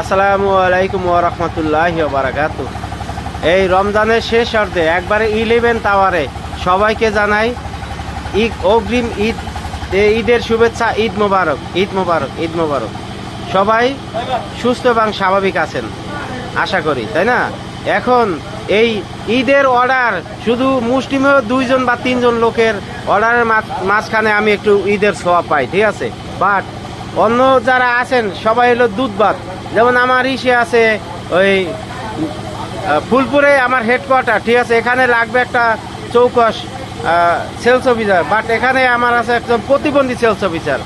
আসসালামু আলাইকুম ওয়া রাহমাতুল্লাহি ওয়া বারাকাতুহু। এই রমজানের শেষ অর্ধে একবারে 11 আওয়ারে সবাইকে জানাই অগ্রিম ঈদের শুভেচ্ছা। ঈদ মোবারক, ঈদ মোবারক, ঈদ মোবারক। সবাই সুস্থ এবং স্বাভাবিক আছেন আশা করি, তাই না? এখন এই ঈদের অর্ডার শুধু মুষ্টিমেয় 2 জন বা 3 জন লোকের অর্ডারের মাঝখানে আমি একটু ঈদের ছোঁয়া পাই, ঠিক আছে। বাট অন্য যারা আছেন সবাই হলো দুধ ভাত। যেমন আমার ইসে আছে ওই ফুলপুরে আমার হেডকোয়ার্টার, ঠিক আছে। এখানে লাগবে একটা চৌকস সেলস অফিসার, বাট এখানে আমার আছে একজন প্রতিবন্ধী সেলস অফিসার।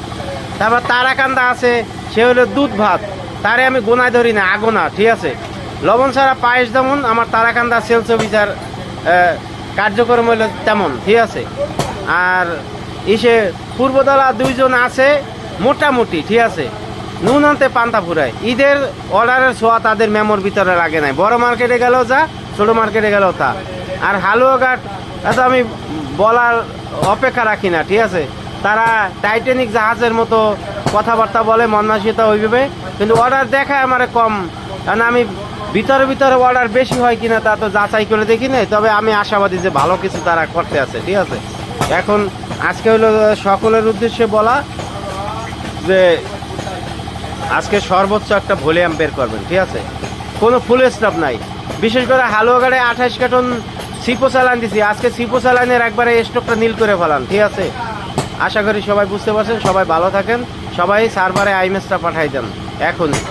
তারপর তারাকান্দা আছে, সে হলো দুধ ভাত, তারে আমি গোনায় ধরি না, আগোনা, ঠিক আছে। লবণ ছাড়া পায়েস যেমন আমার তারাকান্দা সেলস অফিসার কার্যক্রম হইল তেমন, ঠিক আছে। আর ইসে পূর্বতলা 2 জন আছে মোটামুটি, ঠিক আছে। নুন আনতে পান্তা ফুরায়। ঈদের অর্ডারের ছোঁয়া তাদের মেমোর ভিতরে লাগে নাই। বড় মার্কেটে গেলেও যা, ছোট মার্কেটে গেলেও তা। আর হালুয়াঘাট এত আমি বলার অপেক্ষা রাখি না, ঠিক আছে। তারা টাইটানিক জাহাজের মতো কথাবার্তা বলে, মনমানসিকতা ওইভাবে, কিন্তু অর্ডার দেখায় আমার কম। কারণ আমি ভিতরে ভিতরে অর্ডার বেশি হয় কিনা তা তো যাচাই করে দেখি নাই। তবে আমি আশাবাদী যে ভালো কিছু তারা করতে আছে, ঠিক আছে। এখন আজকে হলো সকলের উদ্দেশ্যে বলা যে আজকে সর্বোচ্চ একটা ভলিউম বের করবেন, ঠিক আছে। কোনো ফুল স্টপ নাই। বিশেষ করে হালুয়াঘাটে 28 কার্টন সিপো চালান দিছি। আজকে সিপো চালানের একবারে স্টকটা নীল করে ফেলান, ঠিক আছে। আশা করি সবাই বুঝতে পারছেন। সবাই ভালো থাকেন। সবাই সার্ভারে আইমেসটা পাঠাই দেন এখনই।